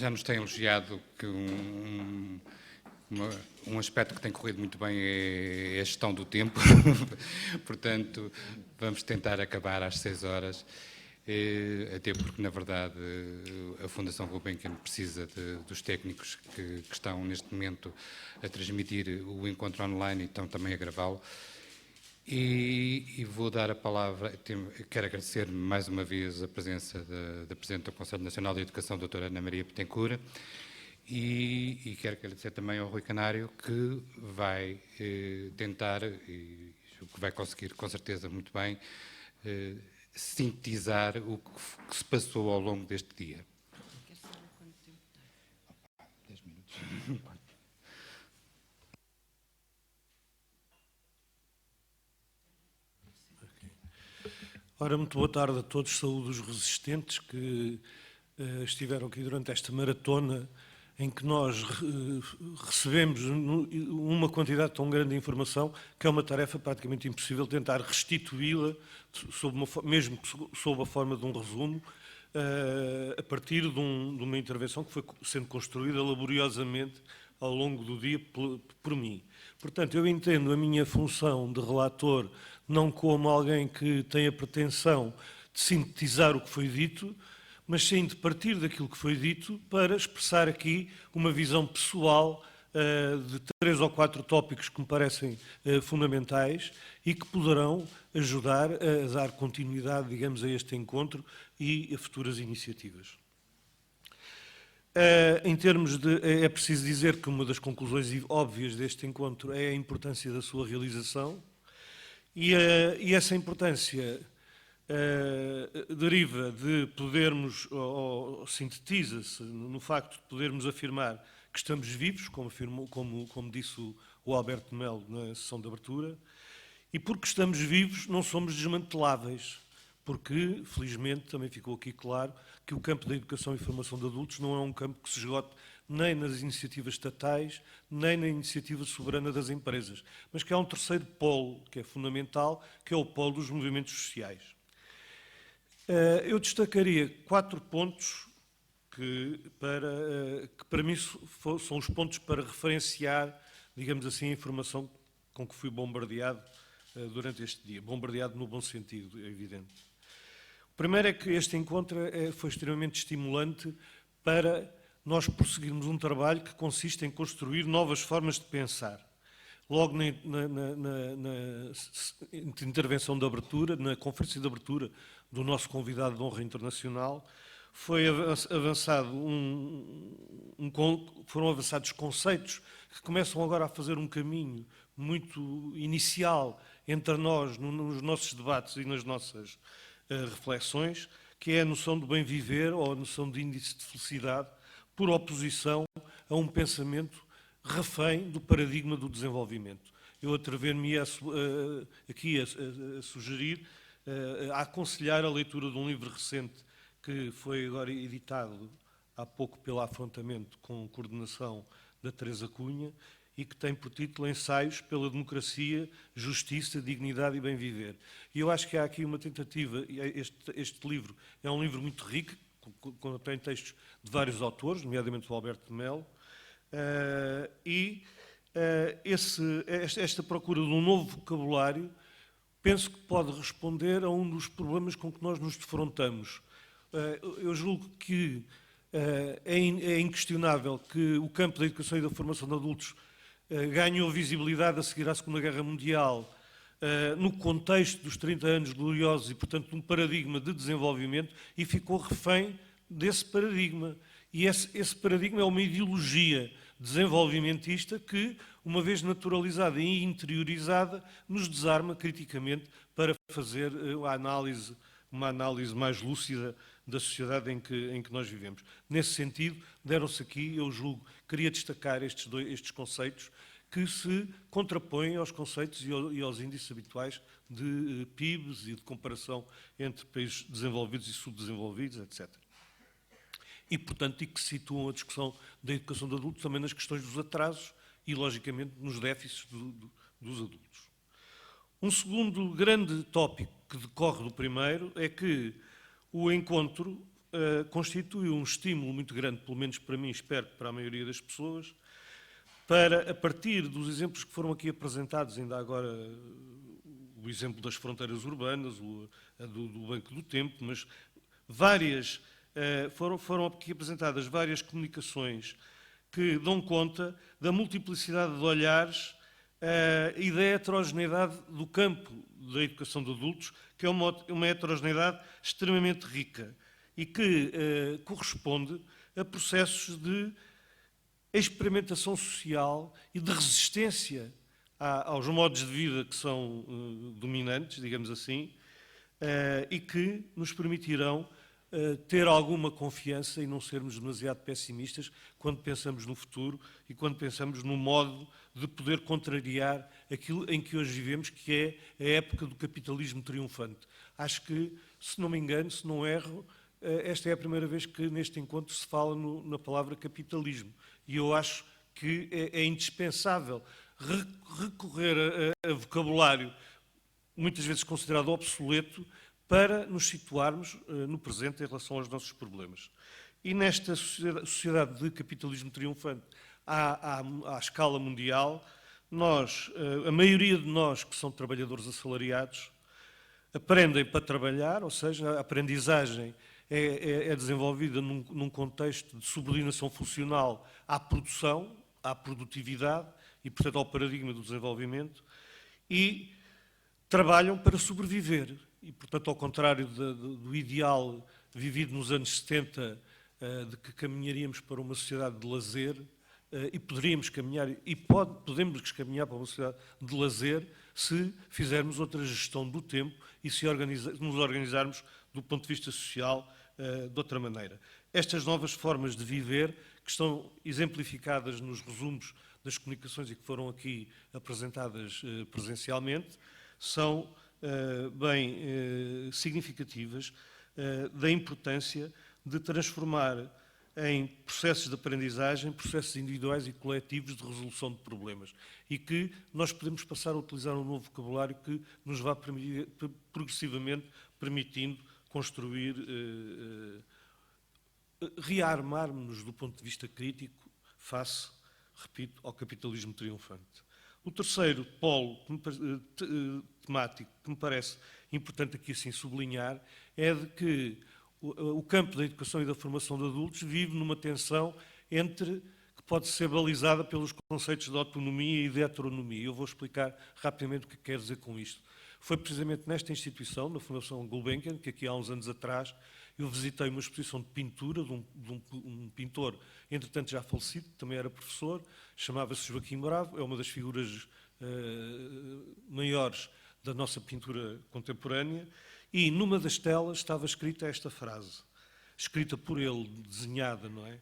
já nos tem elogiado que um aspecto que tem corrido muito bem é a gestão do tempo. Portanto, vamos tentar acabar às 6 horas, até porque, na verdade, a Fundação Gulbenkian precisa dos técnicos que estão, neste momento, a transmitir o encontro online e estão também a gravá-lo. E vou dar a palavra, quero agradecer mais uma vez a presença da Presidente do Conselho Nacional de Educação, doutora Ana Maria Bittencourt, e quero agradecer também ao Rui Canário, que vai tentar, e que vai conseguir com certeza muito bem, sintetizar o que se passou ao longo deste dia. 10 minutos. Ora, muito boa tarde a todos, saúdo os resistentes que estiveram aqui durante esta maratona em que nós recebemos uma quantidade tão grande de informação que é uma tarefa praticamente impossível tentar restituí-la, mesmo sob a forma de um resumo, a partir de uma intervenção que foi sendo construída laboriosamente ao longo do dia por mim. Portanto, eu entendo a minha função de relator não como alguém que tem a pretensão de sintetizar o que foi dito, mas sim de partir daquilo que foi dito para expressar aqui uma visão pessoal de 3 ou 4 tópicos que me parecem fundamentais e que poderão ajudar a dar continuidade, digamos, a este encontro e a futuras iniciativas. Em termos é preciso dizer que uma das conclusões óbvias deste encontro é a importância da sua realização e essa importância deriva de podermos, ou sintetiza-se no facto de podermos afirmar que estamos vivos, como disse o Alberto Melo na sessão de abertura, e porque estamos vivos não somos desmanteláveis, porque, felizmente, também ficou aqui claro que o campo da educação e formação de adultos não é um campo que se esgote nem nas iniciativas estatais, nem na iniciativa soberana das empresas, mas que há um terceiro polo, que é fundamental, que é o polo dos movimentos sociais. Eu destacaria 4 pontos que para mim são os pontos para referenciar, digamos assim, a informação com que fui bombardeado durante este dia. Bombardeado no bom sentido, é evidente. O primeiro é que este encontro foi extremamente estimulante para nós prosseguirmos um trabalho que consiste em construir novas formas de pensar. Logo na intervenção de abertura, na conferência de abertura do nosso convidado de honra internacional, foram avançados conceitos que começam agora a fazer um caminho muito inicial entre nós, nos nossos debates e nas nossas reflexões, que é a noção do bem viver ou a noção de índice de felicidade, por oposição a um pensamento refém do paradigma do desenvolvimento. Eu atrever-me aqui a sugerir, a aconselhar a leitura de um livro recente que foi agora editado há pouco pelo Afrontamento, com coordenação da Teresa Cunha, e que tem por título Ensaios pela Democracia, Justiça, Dignidade e Bem-Viver. E eu acho que há aqui uma tentativa, este livro é um livro muito rico, contém textos de vários autores, nomeadamente do Alberto de Melo, esta procura de um novo vocabulário penso que pode responder a um dos problemas com que nós nos defrontamos. Eu julgo que é inquestionável que o campo da educação e da formação de adultos ganhou visibilidade a seguir à Segunda Guerra Mundial, no contexto dos 30 anos gloriosos e, portanto, num paradigma de desenvolvimento, e ficou refém desse paradigma. E esse paradigma é uma ideologia desenvolvimentista que, uma vez naturalizada e interiorizada, nos desarma criticamente para fazer uma análise mais lúcida da sociedade em que nós vivemos. Nesse sentido, deram-se aqui, eu julgo, queria destacar estes conceitos que se contrapõem aos conceitos e aos índices habituais de PIBs e de comparação entre países desenvolvidos e subdesenvolvidos, etc. E, portanto, que situam a discussão da educação de adultos também nas questões dos atrasos e, logicamente, nos déficits dos adultos. Um segundo grande tópico que decorre do primeiro é que o encontro constitui um estímulo muito grande, pelo menos para mim, espero que para a maioria das pessoas, para, a partir dos exemplos que foram aqui apresentados, ainda agora o exemplo das fronteiras urbanas, do Banco do Tempo, mas foram aqui apresentadas várias comunicações que dão conta da multiplicidade de olhares e da heterogeneidade do campo da educação de adultos, que é uma heterogeneidade extremamente rica e que corresponde a processos de experimentação social e de resistência aos modos de vida que são dominantes, digamos assim, e que nos permitirão ter alguma confiança e não sermos demasiado pessimistas quando pensamos no futuro e quando pensamos no modo de poder contrariar aquilo em que hoje vivemos, que é a época do capitalismo triunfante. Acho que, se não me engano, se não erro, esta é a primeira vez que neste encontro se fala na palavra capitalismo. E eu acho que é indispensável recorrer a vocabulário muitas vezes considerado obsoleto para nos situarmos no presente em relação aos nossos problemas. E nesta sociedade de capitalismo triunfante à escala mundial, a maioria de nós que são trabalhadores assalariados aprendem para trabalhar, ou seja, a aprendizagem é desenvolvida num contexto de subordinação funcional à produção, à produtividade e, portanto, ao paradigma do desenvolvimento, e trabalham para sobreviver. E, portanto, ao contrário do ideal vivido nos anos 70, de que caminharíamos para uma sociedade de lazer, e poderíamos caminhar, e podemos caminhar para uma sociedade de lazer se fizermos outra gestão do tempo e se nos organizarmos do ponto de vista social de outra maneira. Estas novas formas de viver, que estão exemplificadas nos resumos das comunicações e que foram aqui apresentadas presencialmente, são bem significativas da importância de transformar em processos de aprendizagem, processos individuais e coletivos de resolução de problemas. E que nós podemos passar a utilizar um novo vocabulário que nos vá progressivamente permitindo construir, rearmarmos-nos do ponto de vista crítico face, repito, ao capitalismo triunfante. O terceiro polo temático que me parece importante aqui assim sublinhar é de que o campo da educação e da formação de adultos vive numa tensão que pode ser balizada pelos conceitos de autonomia e de heteronomia. Eu vou explicar rapidamente o que quero dizer com isto. Foi precisamente nesta instituição, na Fundação Gulbenkian, que aqui há uns anos atrás eu visitei uma exposição de pintura de um pintor, entretanto já falecido, que também era professor, chamava-se Joaquim Bravo, é uma das figuras maiores da nossa pintura contemporânea, e numa das telas estava escrita esta frase, escrita por ele, desenhada, não é?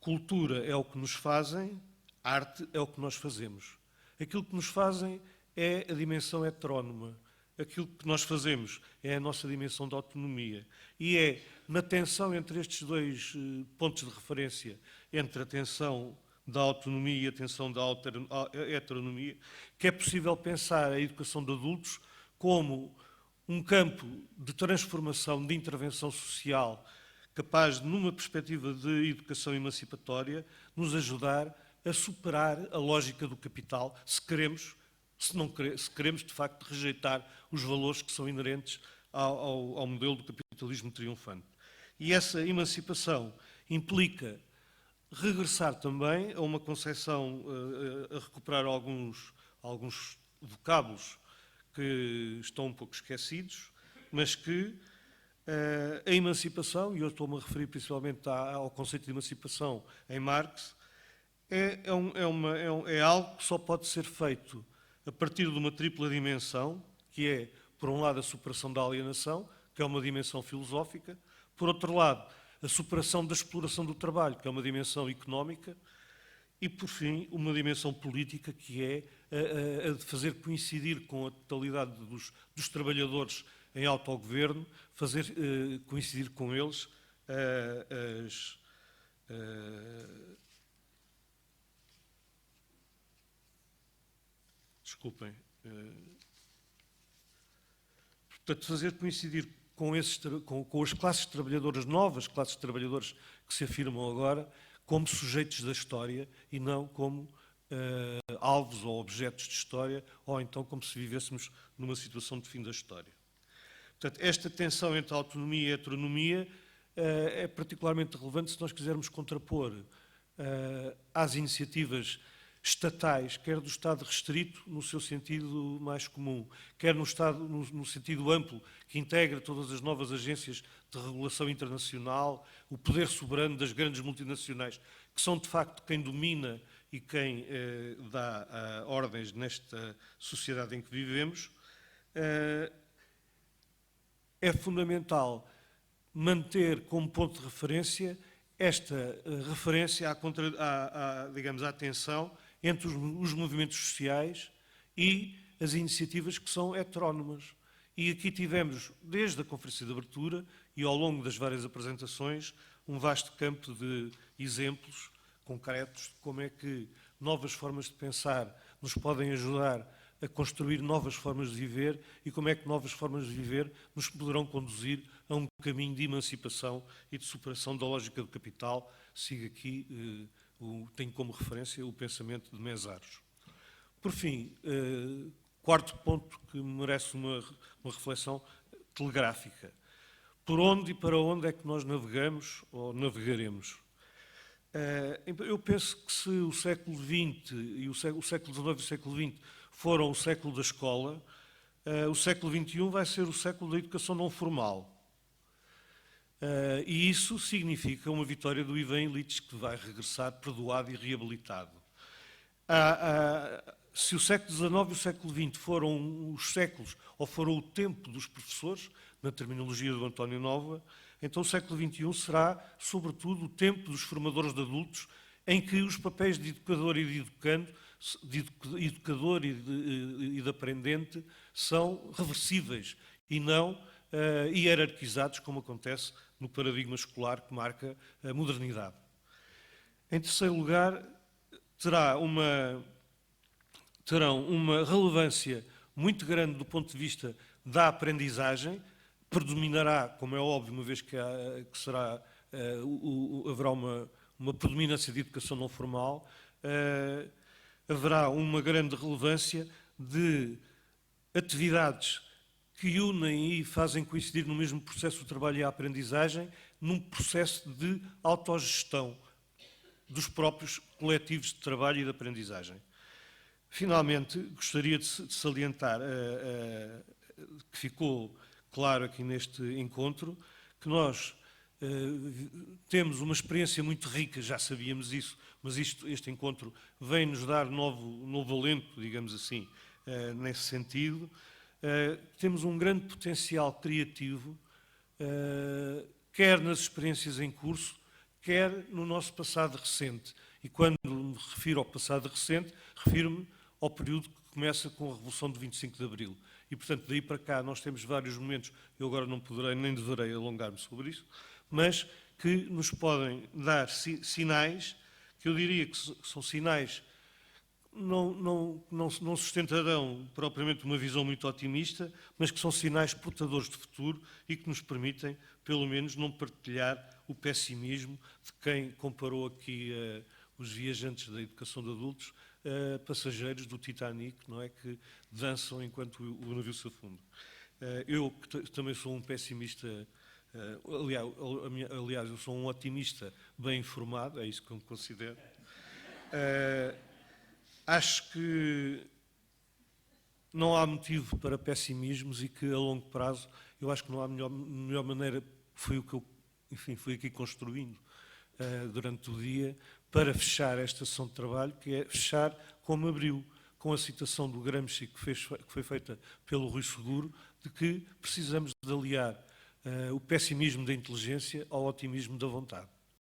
Cultura é o que nos fazem, arte é o que nós fazemos. Aquilo que nos fazem é a dimensão heterónoma. Aquilo que nós fazemos é a nossa dimensão de autonomia. E é na tensão entre estes dois pontos de referência, entre a tensão da autonomia e a tensão da heteronomia, que é possível pensar a educação de adultos como um campo de transformação, de intervenção social, capaz, numa perspectiva de educação emancipatória, nos ajudar a superar a lógica do capital, se queremos de facto rejeitar os valores que são inerentes ao modelo do capitalismo triunfante. E essa emancipação implica regressar também a uma concepção, a recuperar alguns vocábulos que estão um pouco esquecidos, mas que a emancipação, e eu estou-me a referir principalmente ao conceito de emancipação em Marx, é algo que só pode ser feito a partir de uma tripla dimensão, que é, por um lado, a superação da alienação, que é uma dimensão filosófica, por outro lado, a superação da exploração do trabalho, que é uma dimensão económica, e, por fim, uma dimensão política, que é a de fazer coincidir com a totalidade dos trabalhadores em autogoverno, fazer coincidir com eles desculpem. Portanto, fazer coincidir com as classes trabalhadoras, novas classes trabalhadoras que se afirmam agora, como sujeitos da história e não como alvos ou objetos de história, ou então como se vivêssemos numa situação de fim da história. Portanto, esta tensão entre autonomia e heteronomia é particularmente relevante se nós quisermos contrapor às iniciativas estatais, quer do Estado restrito, no seu sentido mais comum, quer no Estado no sentido amplo, que integra todas as novas agências de regulação internacional, o poder soberano das grandes multinacionais, que são de facto quem domina e quem dá ordens nesta sociedade em que vivemos. É fundamental manter como ponto de referência esta referência digamos, à tensão entre os movimentos sociais e as iniciativas que são heterónomas. E aqui tivemos, desde a Conferência de Abertura e ao longo das várias apresentações, um vasto campo de exemplos concretos de como é que novas formas de pensar nos podem ajudar a construir novas formas de viver e como é que novas formas de viver nos poderão conduzir a um caminho de emancipação e de superação da lógica do capital. Sigo aqui, tenho como referência o pensamento de Mesaros. Por fim, quarto ponto que merece uma reflexão telegráfica. Por onde e para onde é que nós navegamos ou navegaremos? Eu penso que se o século XX e o século XIX e o século XX foram o século da escola, o século XXI vai ser o século da educação não formal. E isso significa uma vitória do Ivan Illich, que vai regressar perdoado e reabilitado. Se o século XIX e o século XX foram os séculos, ou foram o tempo dos professores, na terminologia do António Nova, então o século XXI será, sobretudo, o tempo dos formadores de adultos, em que os papéis de educador e de educando, de educador e de aprendente, são reversíveis e não hierarquizados, como acontece no paradigma escolar que marca a modernidade. Em terceiro lugar, terão uma relevância muito grande do ponto de vista da aprendizagem, predominará, como é óbvio, uma vez que haverá uma predominância de educação não formal, haverá uma grande relevância de atividades que unem e fazem coincidir no mesmo processo o trabalho e a aprendizagem, num processo de autogestão dos próprios coletivos de trabalho e de aprendizagem. Finalmente, gostaria de salientar que ficou claro aqui neste encontro, que nós temos uma experiência muito rica, já sabíamos isso, mas este encontro vem-nos dar novo alento, digamos assim, nesse sentido. Temos um grande potencial criativo, quer nas experiências em curso, quer no nosso passado recente. E quando me refiro ao passado recente, refiro-me ao período que começa com a Revolução de 25 de Abril. E, portanto, daí para cá nós temos vários momentos, eu agora não poderei nem deverei alongar-me sobre isso, mas que nos podem dar sinais, que eu diria que são sinais não sustentarão propriamente uma visão muito otimista, mas que são sinais portadores de futuro e que nos permitem, pelo menos, não partilhar o pessimismo de quem comparou aqui os viajantes da educação de adultos a passageiros do Titanic, não é, que dançam enquanto o navio se afunda. Eu também sou um pessimista, aliás, eu sou um otimista bem informado, é isso que eu me considero. Acho que não há motivo para pessimismos e que, a longo prazo, eu acho que não há melhor maneira, foi o que eu, enfim, fui aqui construindo durante o dia, para fechar esta sessão de trabalho, que é fechar como abriu, com a citação do Gramsci, que foi feita pelo Rui Seguro, de que precisamos de aliar o pessimismo da inteligência ao otimismo da vontade.